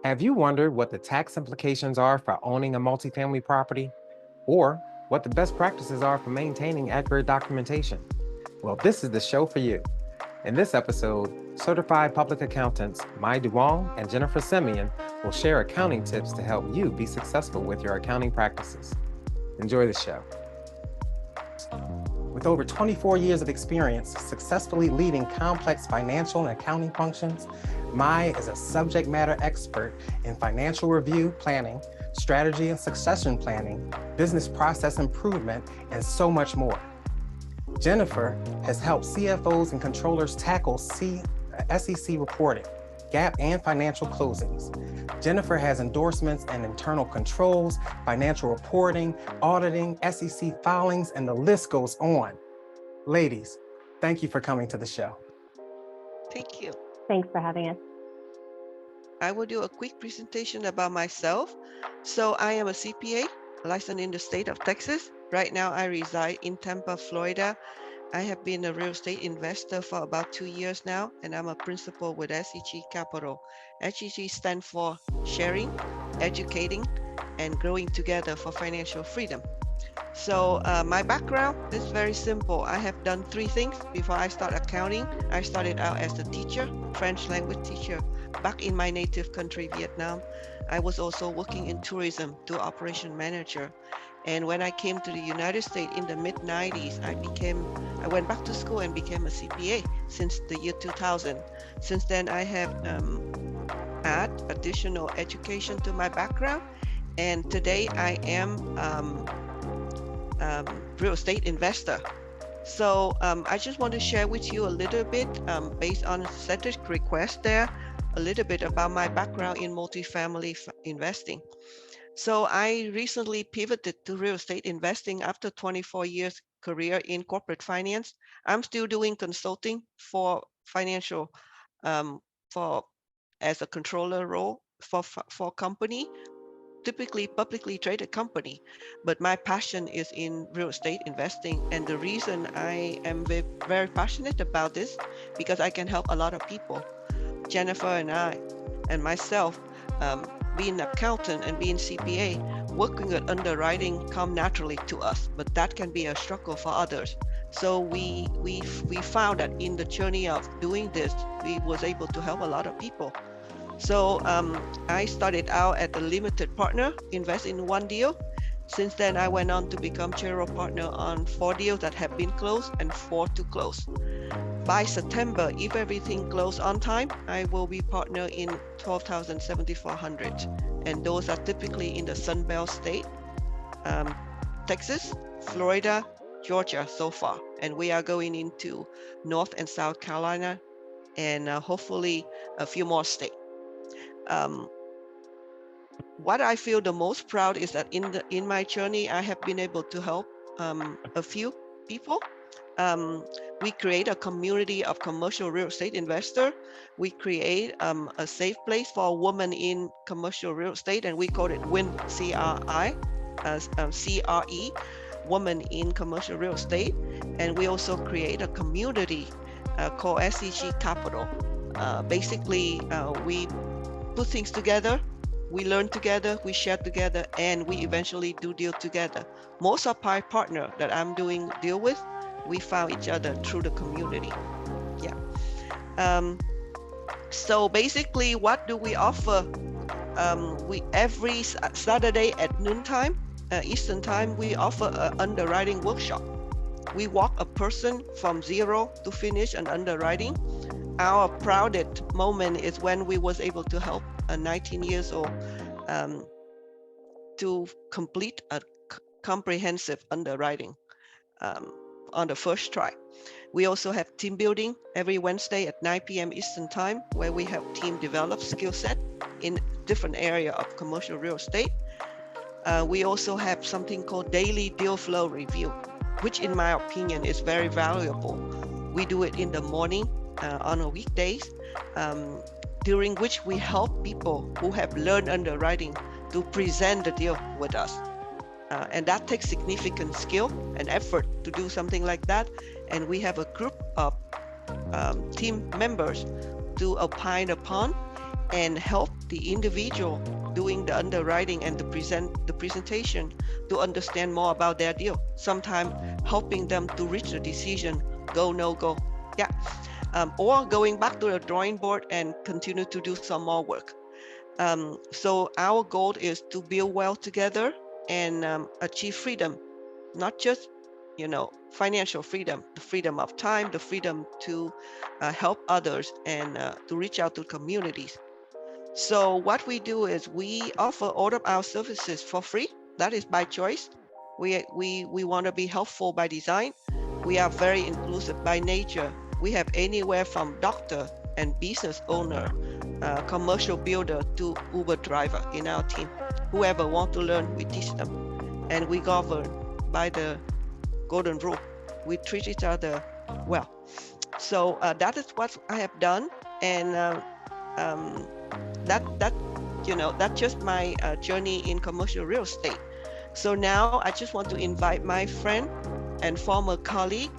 Have you wondered what the tax implications are for owning a multifamily property? Or what the best practices are for maintaining accurate documentation? Well, this is the show for you. In this episode, certified public accountants Mai Duong and Jennifer Semien will share accounting tips to help you be successful with your accounting practices. Enjoy the show. With over 24 years of experience successfully leading complex financial and accounting functions, Mai is a subject matter expert in financial review planning, strategy and succession planning, business process improvement, and so much more. Jennifer has helped CFOs and controllers tackle SEC reporting, GAAP, and financial closings. Jennifer has endorsements in internal controls, financial reporting, auditing, SEC filings, and the list goes on. Ladies, thank you for coming to the show. Thank you. Thanks for having us. I will do a quick presentation about myself. So I am a CPA licensed in the state of Texas. Right now I reside in Tampa, Florida. I have been a real estate investor for about 2 years now, and I'm a principal with SEG Capital. SEG stands for Sharing, Educating, and Growing Together for Financial Freedom. So my background is very simple. I have done 3 things before I start accounting. I started out as a teacher, French language teacher, back in my native country, Vietnam. I was also working in tourism to operation manager. And when I came to the United States in the mid-90s, I went back to school and became a CPA since the year 2000. Since then, I have add additional education to my background. And today I am real estate investor. So I just want to share with you a little bit based on Cedric's request there, a little bit about my background in multifamily investing. So I recently pivoted to real estate investing after 24 years career in corporate finance. I'm still doing consulting for financial, for as a controller role for company, typically publicly traded company, but my passion is in real estate investing. And the reason I am very passionate about this, because I can help a lot of people. Jennifer and I and myself, being an accountant and being CPA, working with underwriting come naturally to us, but that can be a struggle for others. So we found that in the journey of doing this, we was able to help a lot of people. So I started out as a limited partner, invest in 1 deal. Since then, I went on to become general partner on 4 deals that have been closed and 4 to close. By September, if everything closes on time, I will be partner in 12,7400, and those are typically in the Sun Belt state, Texas, Florida, Georgia so far, and we are going into North and South Carolina, and hopefully a few more states. What I feel the most proud is that in my journey, I have been able to help a few people. We create a community of commercial real estate investor. We create a safe place for women in commercial real estate, and we call it WIN CRI, CRE, Women in Commercial Real Estate. And we also create a community called SEG Capital. Basically, we put things together, we learn together, we share together, and we eventually do deal together. Most of my partner that I'm doing deal with, we found each other through the community. Yeah. So basically, what do we offer? We every Saturday at noontime, Eastern time, we offer an underwriting workshop. We walk a person from zero to finish an underwriting. Our proudest moment is when we was able to help a 19 years old to complete a comprehensive underwriting on the first try. We also have team building every Wednesday at 9 p.m. Eastern time, where we help team develop skill set in different area of commercial real estate. We also have something called daily deal flow review, which in my opinion is very valuable. We do it in the morning on a weekdays, during which we help people who have learned underwriting to present the deal with us. And that takes significant skill and effort to do something like that. And we have a group of team members to opine upon and help the individual doing the underwriting and the presentation to understand more about their deal. Sometimes helping them to reach the decision, go, no go. Yeah. Or going back to the drawing board and continue to do some more work. So our goal is to build wealth together and achieve freedom, not just financial freedom, the freedom of time, the freedom to help others and to reach out to communities. So what we do is we offer all of our services for free. That is by choice. We want to be helpful by design. We are very inclusive by nature. We have anywhere from doctor and business owner, commercial builder to Uber driver in our team. Whoever want to learn, we teach them, and we govern by the golden rule. We treat each other well. So that is what I have done, and um, that's just my journey in commercial real estate. So now I just want to invite my friend and former colleague,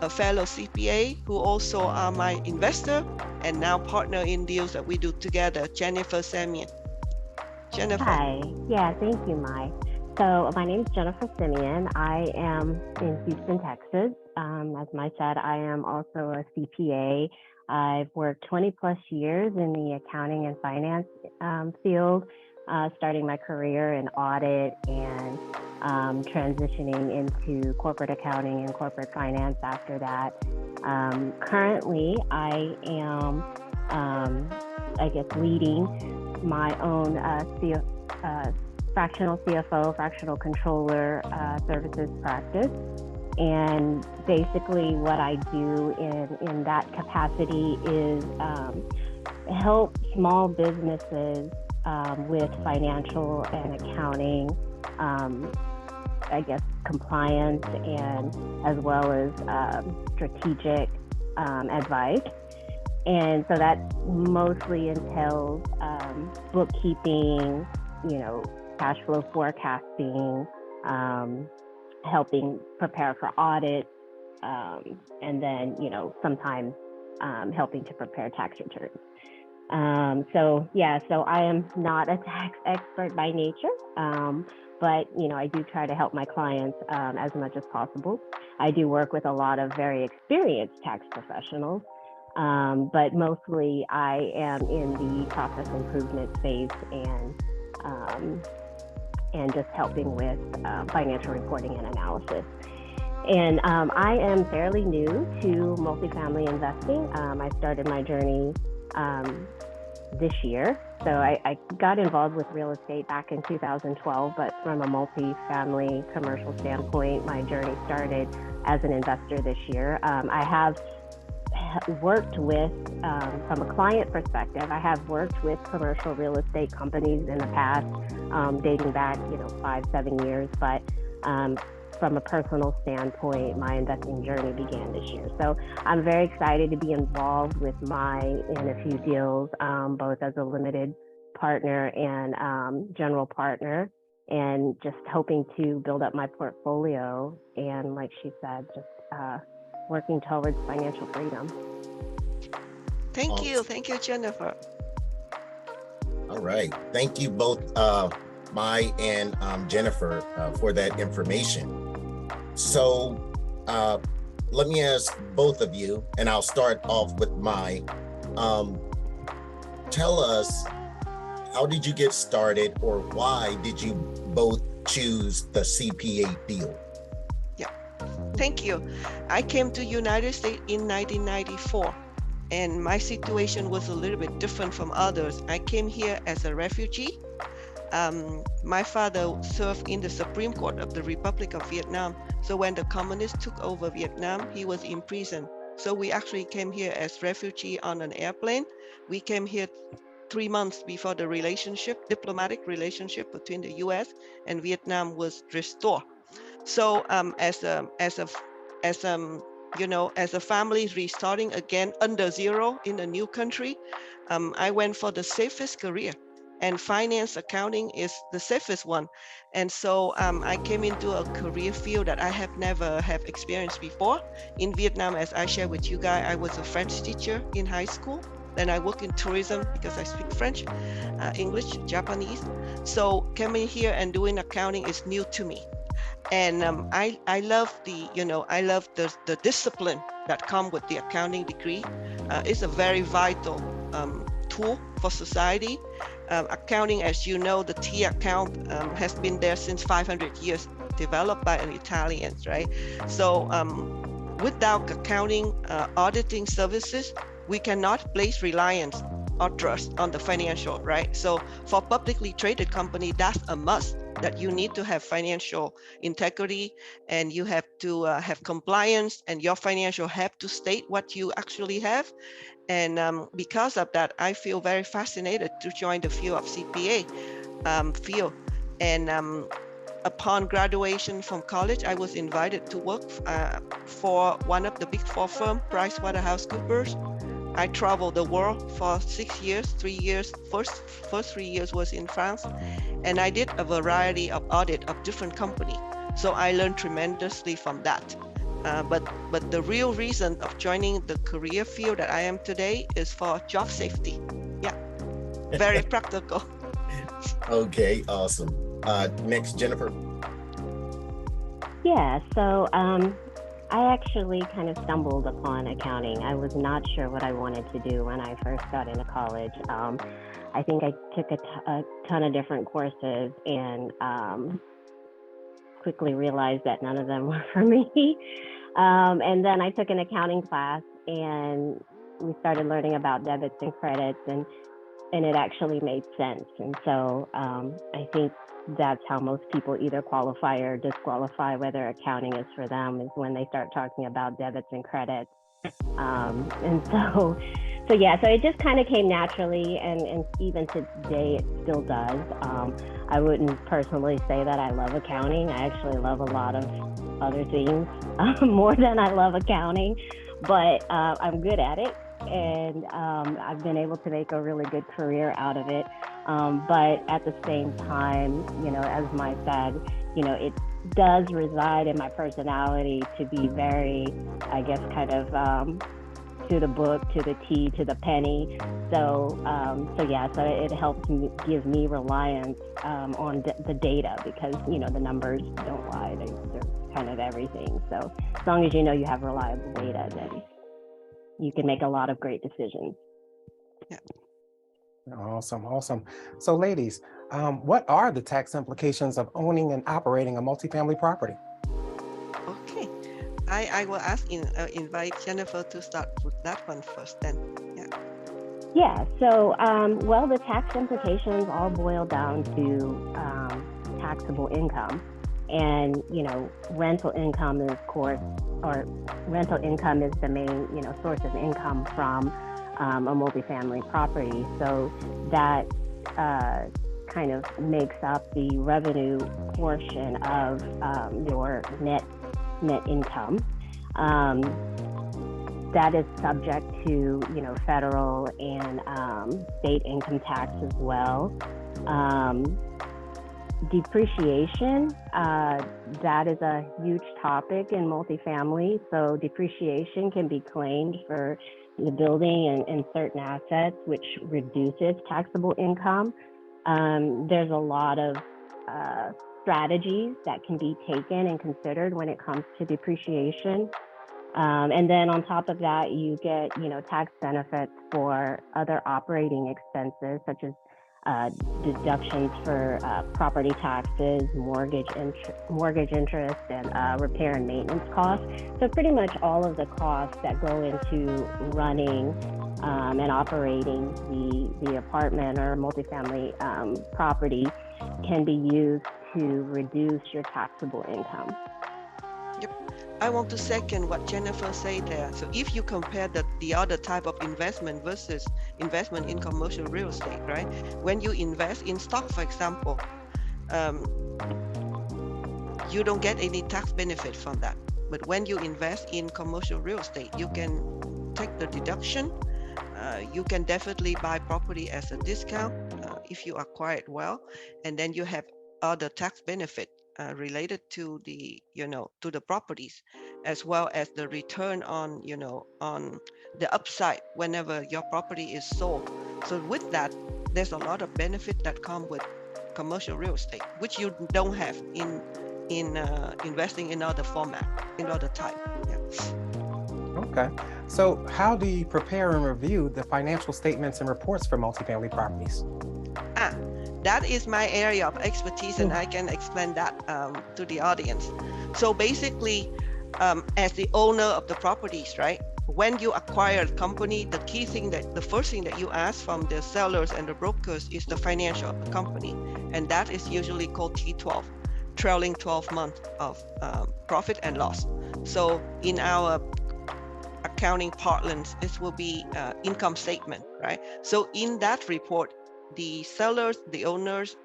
a fellow CPA who also are my investor and now partner in deals that we do together, Jennifer Semien. Jennifer. Hi. Yeah, thank you, Mai. So my name is Jennifer Semien. I am in Houston, Texas. As Mai said, I am also a CPA. I've worked 20 plus years in the accounting and finance field, starting my career in audit and transitioning into corporate accounting and corporate finance after that. Currently, I am, leading my own fractional CFO, fractional controller services practice. And basically what I do in that capacity is help small businesses with financial and accounting, compliance, and as well as strategic advice. And so that mostly entails bookkeeping, cash flow forecasting, helping prepare for audits, and then, sometimes helping to prepare tax returns. So I am not a tax expert by nature, but, I do try to help my clients as much as possible. I do work with a lot of very experienced tax professionals, but mostly I am in the process improvement phase and just helping with financial reporting and analysis. And I am fairly new to multifamily investing. I started my journey this year. So I got involved with real estate back in 2012, but from a multifamily commercial standpoint, my journey started as an investor this year. I have worked with, from a client perspective, I have worked with commercial real estate companies in the past, dating back, 5-7 years, but from a personal standpoint, my investing journey began this year. So I'm very excited to be involved with in a few deals, both as a limited partner and general partner, and just hoping to build up my portfolio. And like she said, just working towards financial freedom. Thank you. Thank you, Jennifer. All right. Thank you both, Mai and Jennifer, for that information. So let me ask both of you, and I'll start off with Mai. Tell us, how did you get started, or why did you both choose the CPA field? Yeah, thank you. I came to United States in 1994, and my situation was a little bit different from others. I came here as a refugee. My father served in the Supreme Court of the Republic of Vietnam. So when the communists took over Vietnam, he was in prison. So we actually came here as refugee on an airplane. We came here 3 months before the diplomatic relationship between the U.S. and Vietnam was restored. So as a family restarting again under zero in a new country, I went for the safest career, and finance accounting is the safest one. And so I came into a career field that I have never experienced before. In Vietnam, as I shared with you guys, I was a French teacher in high school. Then I work in tourism because I speak French, English, Japanese. So coming here and doing accounting is new to me. And I love I love the discipline that come with the accounting degree. It's a very vital tool for society. Accounting, as you know, the T account has been there since 500 years, developed by an Italians, right? So without accounting auditing services, we cannot place reliance or trust on the financial, right? So for publicly traded company, that's a must, that you need to have financial integrity, and you have to have compliance, and your financial have to state what you actually have. And because of that, I feel very fascinated to join the field of CPA field. And upon graduation from college, I was invited to work for one of the big four firm, PricewaterhouseCoopers. I traveled the world for 6 years, 3 years. First 3 years was in France, and I did a variety of audit of different companies. So I learned tremendously from that. But the real reason of joining the career field that I am today is for job safety. Yeah, very practical. Okay, awesome. Next, Jennifer. Yeah, so I actually kind of stumbled upon accounting. I was not sure what I wanted to do when I first got into college. I think I took a ton of different courses and quickly realized that none of them were for me. And then I took an accounting class, and we started learning about debits and credits, and it actually made sense. And so I think that's how most people either qualify or disqualify whether accounting is for them, is when they start talking about debits and credits. And so yeah, so it just kind of came naturally, and even today it still does. I wouldn't personally say that I love accounting. I actually love a lot of other things more than I love accounting, but I'm good at it. And I've been able to make a really good career out of it. But at the same time, as Mai said, it does reside in my personality to be very, I guess, kind of to the book, to the T, to the penny. So yeah, so it helps me, give me reliance on the data, because, the numbers don't lie. They're kind of everything. So as long as you have reliable data, then you can make a lot of great decisions. Yeah. Awesome. So ladies, what are the tax implications of owning and operating a multifamily property? Okay, I will invite Jennifer to start with that one first then. Yeah, so well, the tax implications all boil down to taxable income. And rental income is, of course, or rental income is the main source of income from a multifamily property. So that kind of makes up the revenue portion of your net income. That is subject to federal and state income tax as well. Depreciation, that is a huge topic in multifamily. So depreciation can be claimed for the building and certain assets, which reduces taxable income. There's a lot of strategies that can be taken and considered when it comes to depreciation. And then on top of that, you get tax benefits for other operating expenses, such as deductions for property taxes, mortgage interest, and repair and maintenance costs. So pretty much all of the costs that go into running and operating the apartment or multifamily property can be used to reduce your taxable income. Yep. I want to second what Jennifer said there. So if you compare the other type of investment versus investment in commercial real estate, right? When you invest in stock, for example, you don't get any tax benefit from that. But when you invest in commercial real estate, you can take the deduction. You can definitely buy property as a discount if you acquire it well, and then you have other tax benefit related to the, to the properties, as well as the return on, on the upside whenever your property is sold. So with that, there's a lot of benefit that come with commercial real estate, which you don't have in investing in other format, in other type. Yeah. Okay. So how do you prepare and review the financial statements and reports for multifamily properties? That is my area of expertise, and I can explain that to the audience. So basically, as the owner of the properties, right? When you acquire a company, the first thing that you ask from the sellers and the brokers is the financial of the company, and that is usually called T12, trailing 12 months of profit and loss. So in our accounting parlance, this will be income statement, right? So in that report, the sellers, the owners,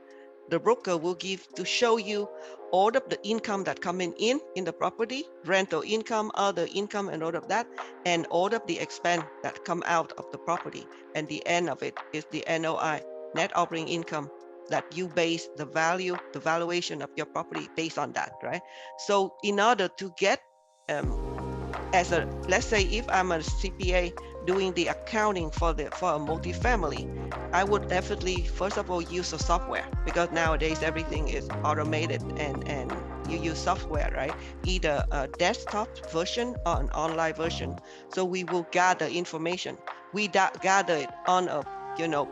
the broker will give to show you all of the income that coming in the property, rental income, other income, and all of that, and all of the expense that come out of the property. And the end of it is the NOI, net operating income, that you base the value, the valuation of your property based on that, right? So in order to get let's say if I'm a CPA doing the accounting for a multifamily, I would definitely first of all use a software, because nowadays everything is automated and you use software, right? Either a desktop version or an online version. So we will gather information. We gather it on a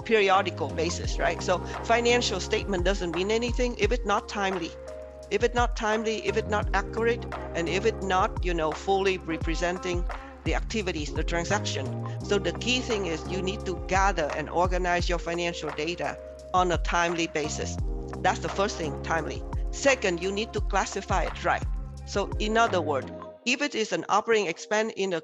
periodical basis, right? So financial statement doesn't mean anything if it's not timely. If it's not timely, if it's not accurate, and if it's not, fully representing the activities, the transaction. So the key thing is you need to gather and organize your financial data on a timely basis. That's the first thing, timely. Second, you need to classify it right. So in other words, if it is an operating expense in a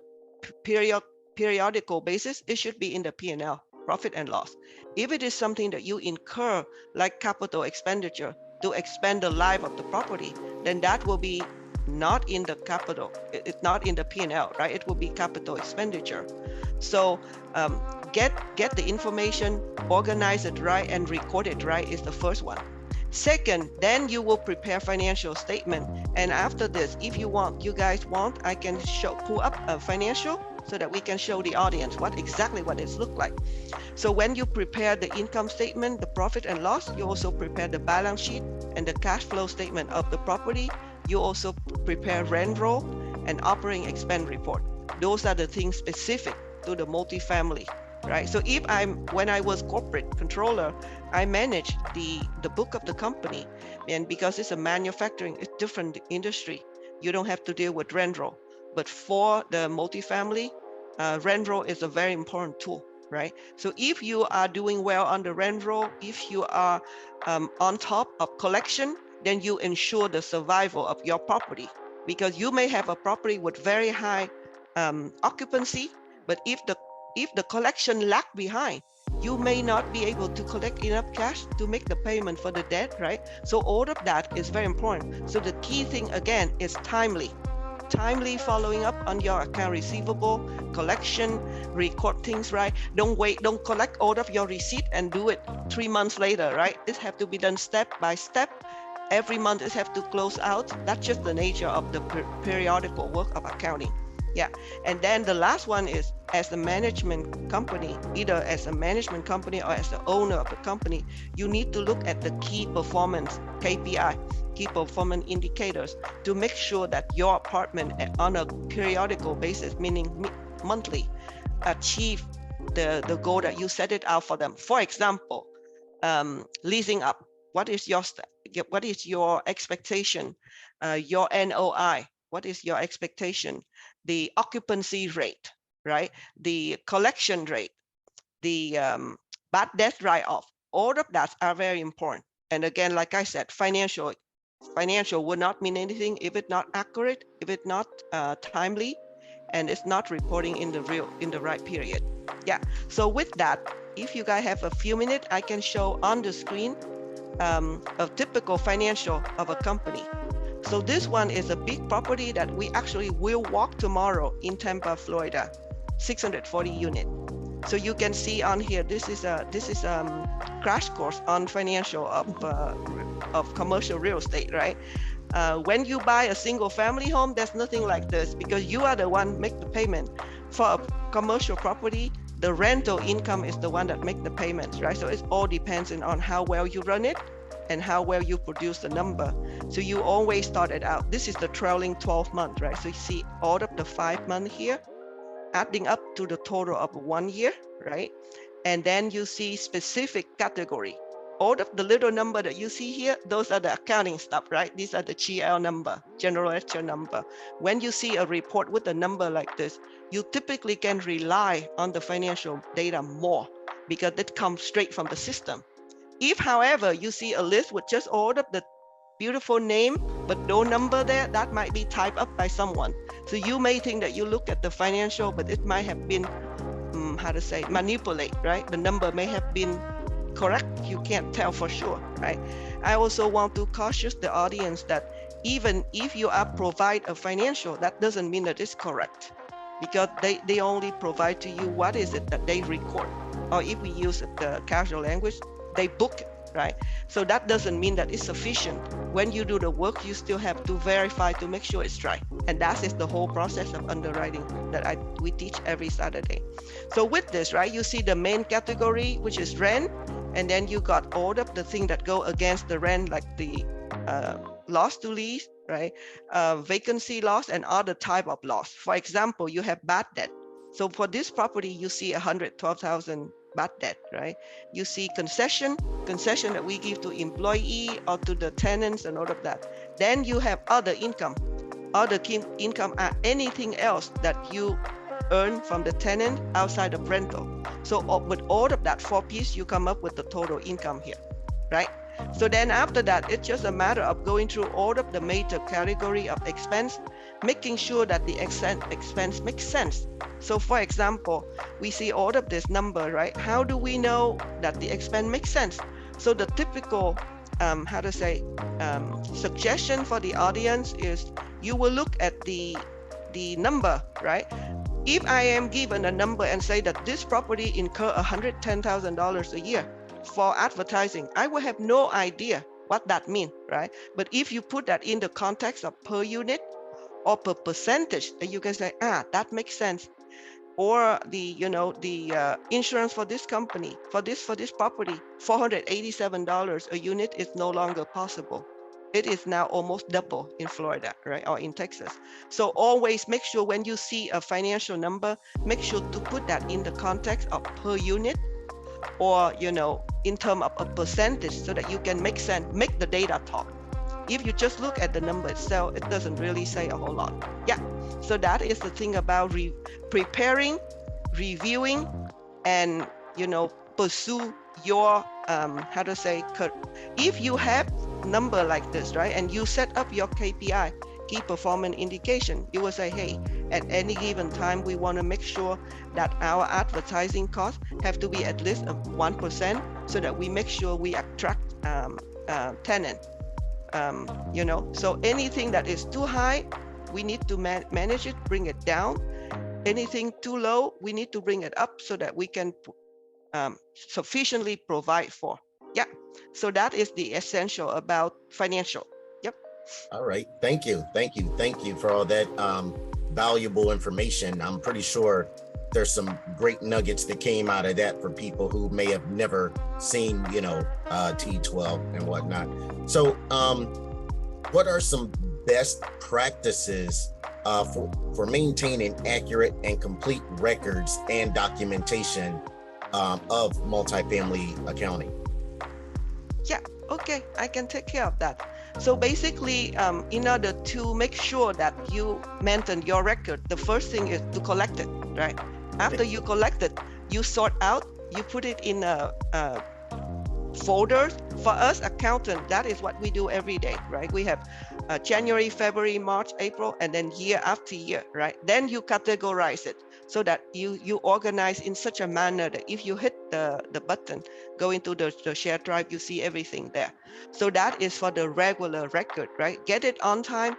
periodical basis, it should be in the P&L, profit and loss. If it is something that you incur, like capital expenditure, to expand the life of the property, then that will be not in the capital. It's not in the P&L, right? It will be capital expenditure. So get the information, organize it right, and record it right is the first one. Second, then you will prepare financial statement. And after this, if you guys want, I can pull up a financial so that we can show the audience what it looks like. So when you prepare the income statement, the profit and loss, you also prepare the balance sheet and the cash flow statement of the property. You also prepare rent roll and operating expense report. Those are the things specific to the multifamily, right? So when I was corporate controller, I managed the book of the company, and because it's a manufacturing, it's different industry, you don't have to deal with rent roll. But for the multifamily, rent roll is a very important tool, right? So if you are doing well on the rent roll, if you are on top of collection, then you ensure the survival of your property, because you may have a property with very high occupancy, but if the collection lag behind, you may not be able to collect enough cash to make the payment for the debt, right? So all of that is very important. So the key thing again is timely following up on your account receivable, collection, record things right. Don't collect all of your receipt and do it 3 months later, right? This have to be done step by step. Every month it have to close out. That's just the nature of the periodical work of accounting. Yeah, and then the last one is, as a management company, either as a management company or as the owner of the company, you need to look at the key performance KPI, key performance indicators, to make sure that your apartment on a periodical basis, meaning monthly, achieve the goal that you set it out for them. For example, leasing up. What is your expectation? Your NOI. What is your expectation? The occupancy rate, right? The collection rate, the bad debt write-off. All of that are very important. And again, like I said, financial would not mean anything if it's not accurate, if it's not timely, and it's not reporting in the right period. Yeah. So with that, if you guys have a few minutes, I can show on the screen a typical financial of a company. So this one is a big property that we actually will walk tomorrow in Tampa, Florida, 640 unit. So you can see on here, this is a crash course on financial of commercial real estate, right? When you buy a single family home, there's nothing like this because you are the one make the payment. For a commercial property, the rental income is the one that make the payments, right? So it all depends on how well you run it and how well you produce the number. So you always start it out. This is the trailing 12 month, right? So you see all of the 5 months here, adding up to the total of 1 year, right? And then you see specific category. All of the little number that you see here, those are the accounting stuff, right? These are the GL number, general ledger number. When you see a report with a number like this, you typically can rely on the financial data more because it comes straight from the system. If, however, you see a list with just all of the beautiful name, but no number there, that might be typed up by someone. So you may think that you look at the financial, but it might have been, manipulate, right? The number may have been correct. You can't tell for sure, right? I also want to caution the audience that even if you are provide a financial, that doesn't mean that it's correct because they only provide to you what is it that they record. Or if we use the casual language, they book it, right? So that doesn't mean that it's sufficient. When you do the work, you still have to verify to make sure it's right. And that is the whole process of underwriting that we teach every Saturday. So with this, right, you see the main category, which is rent, and then you got all of the things that go against the rent, like the loss to lease, right? Vacancy loss and other type of loss. For example, you have bad debt. So for this property, you see 112,000 bad debt, right? You see concession that we give to employee or to the tenants and all of that. Then you have other income. Other income are anything else that you earn from the tenant outside of rental. So with all of that 4 pieces, you come up with the total income here, right? So then after that, it's just a matter of going through all of the major category of expense, making sure that the expense makes sense. So for example, we see all of this number, right? How do we know that the expense makes sense? So the typical, suggestion for the audience is you will look at the number, right? If I am given a number and say that this property incur $110,000 a year for advertising, I will have no idea what that means, right? But if you put that in the context of per unit or per percentage, then you can say, that makes sense. Or the insurance for this company, for this property, $487 a unit is no longer possible. It is now almost double in Florida, right? Or in Texas. So always make sure when you see a financial number, make sure to put that in the context of per unit or, in terms of a percentage so that you can make sense, make the data talk. If you just look at the number itself, it doesn't really say a whole lot. Yeah, so that is the thing about preparing, reviewing, and pursue your if you have number like this, right, and you set up your KPI, key performance indication, you will say, hey, at any given time we want to make sure that our advertising costs have to be at least 1% so that we make sure we attract tenant. So anything that is too high, we need to manage it, bring it down. Anything too low, we need to bring it up so that we can sufficiently provide for. Yeah, so that is the essential about financial. Yep. All right, thank you for all that valuable information. I'm pretty sure there's some great nuggets that came out of that for people who may have never seen, T12 and whatnot. So what are some best practices for maintaining accurate and complete records and documentation of multifamily accounting? Yeah, okay, I can take care of that. So basically, in order to make sure that you maintain your record, the first thing is to collect it, right? After you collect it, you sort out, you put it in a folders. For us accountant, that is what we do every day, right? We have January, February, March, April, and then year after year, right? Then you categorize it so that you organize in such a manner that if you hit the button, go into the share drive, you see everything there. So that is for the regular record, right? Get it on time,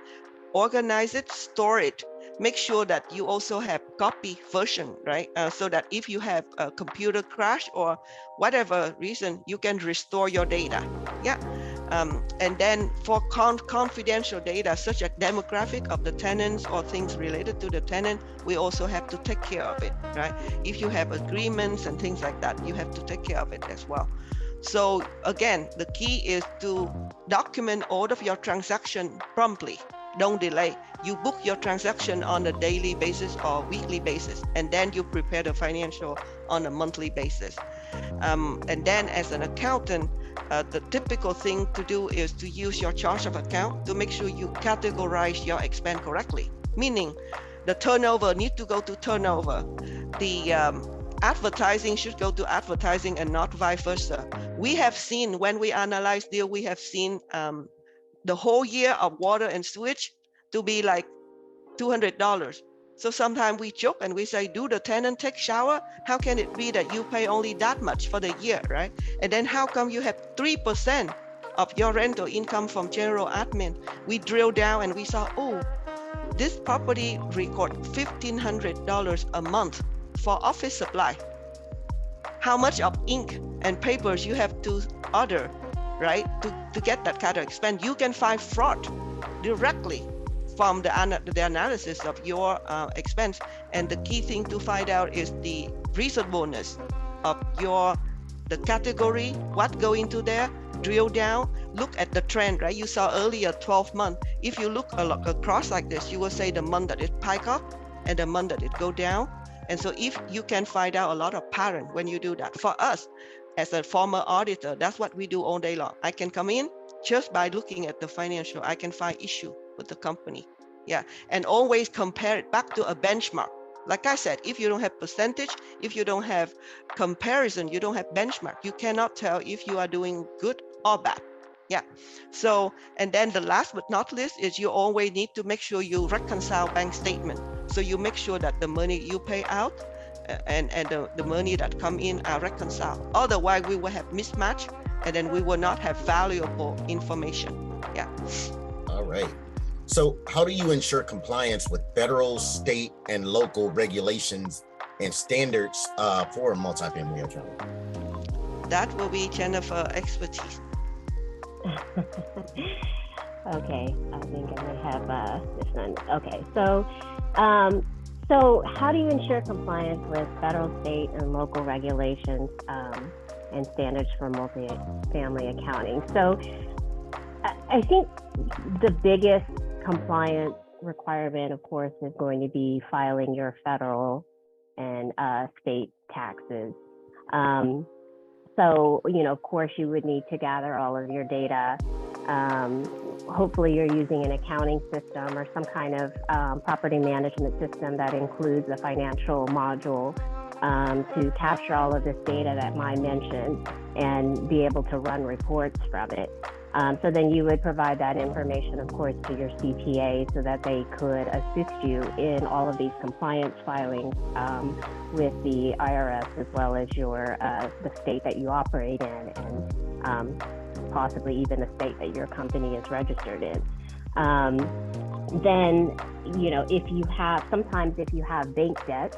organize it, store it. make sure that you also have copy version, right? So that if you have a computer crash or whatever reason, you can restore your data. Yeah. And then for confidential data, such as demographic of the tenants or things related to the tenant, we also have to take care of it, right? If you have agreements and things like that, you have to take care of it as well. So again, the key is to document all of your transaction promptly. Don't delay. You book your transaction on a daily basis or weekly basis, and then you prepare the financial on a monthly basis. And then as an accountant, the typical thing to do is to use your chart of account to make sure you categorize your expense correctly. Meaning the turnover need to go to turnover. The advertising should go to advertising and not vice versa. We have seen when we analyze deal, we have seen the whole year of water and sewage to be like $200. So sometimes we joke and we say, do the tenant take shower? How can it be that you pay only that much for the year, right? And then how come you have 3% of your rental income from general admin? We drill down and we saw, oh, this property record $1,500 a month for office supply. How much of ink and papers you have to order, right? To get that kind of expense. You can find fraud directly from the analysis of your expense. And the key thing to find out is the reasonableness of the category, what go into there, drill down, look at the trend, right? You saw earlier 12 months. If you look across like this, you will say the month that it spike up and the month that it go down. And so if you can find out a lot of pattern when you do that. For us, as a former auditor, that's what we do all day long. I can come in just by looking at the financial, I can find issue with the company. Yeah, and always compare it back to a benchmark. Like I said, if you don't have percentage, if you don't have comparison, you don't have benchmark, you cannot tell if you are doing good or bad. Yeah. So, and then the last but not least is you always need to make sure you reconcile bank statement. So you make sure that the money you pay out and the money that come in are reconciled. Otherwise, we will have mismatch and then we will not have valuable information. Yeah. All right. So how do you ensure compliance with federal, state, and local regulations and standards for multifamily accounting? That will be Jennifer expertise. Okay, I think I may have this one. Okay, so how do you ensure compliance with federal, state, and local regulations and standards for multifamily accounting? So I think the biggest compliance requirement, of course, is going to be filing your federal and state taxes. So, of course, you would need to gather all of your data. Hopefully you're using an accounting system or some kind of property management system that includes a financial module to capture all of this data that Mai mentioned and be able to run reports from it. So then you would provide that information, of course, to your CPA so that they could assist you in all of these compliance filings with the IRS, as well as the state that you operate in, and possibly even the state that your company is registered in. Then, sometimes if you have bank debt,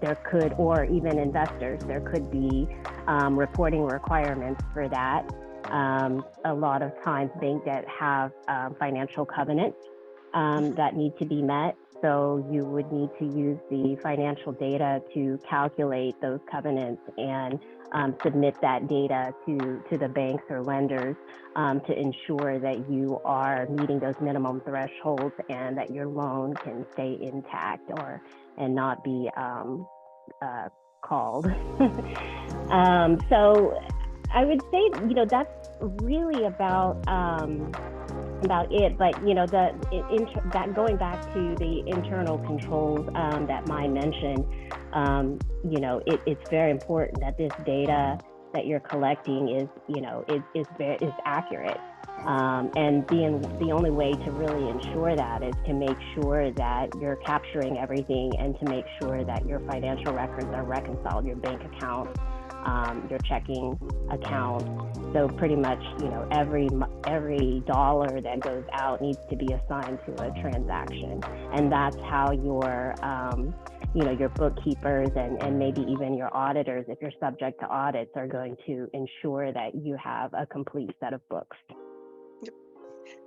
there could, or even investors, there could be reporting requirements for that. A lot of times bank debt have financial covenants that need to be met. So you would need to use the financial data to calculate those covenants and submit that data to the banks or lenders to ensure that you are meeting those minimum thresholds and that your loan can stay intact and not be called. So I would say, that's really about it. But that going back to the internal controls that Mai mentioned, it's very important that this data that you're collecting is accurate. And the only way to really ensure that is to make sure that you're capturing everything and to make sure that your financial records are reconciled, your bank accounts your checking account. So pretty much, every dollar that goes out needs to be assigned to a transaction, and that's how your bookkeepers and maybe even your auditors, if you're subject to audits, are going to ensure that you have a complete set of books.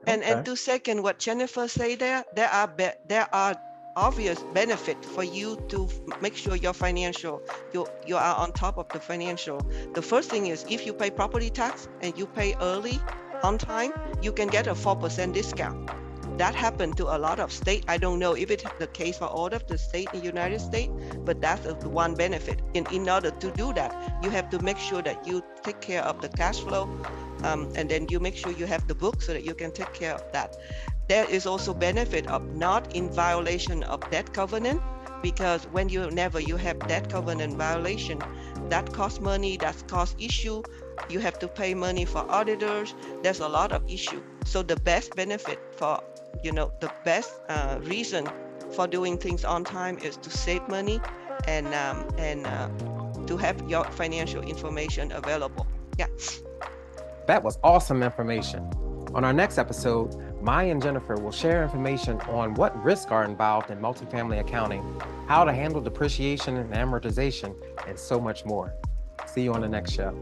And to second what Jennifer said, there are obvious benefit for you to make sure your financial, you are on top of the financial. The first thing is, if you pay property tax and you pay early on time, you can get a 4% discount. That happened to a lot of states. I don't know if it's the case for all of the states in the United States, but that's the one benefit. In order to do that, you have to make sure that you take care of the cash flow, and then you make sure you have the book so that you can take care of that. There is also benefit of not in violation of debt covenant, because when you have debt covenant violation, that costs money, that costs issue. You have to pay money for auditors. There's a lot of issue. So the best benefit for, the best reason for doing things on time is to save money and to have your financial information available. Yeah. That was awesome information. On our next episode, Maya and Jennifer will share information on what risks are involved in multifamily accounting, how to handle depreciation and amortization, and so much more. See you on the next show.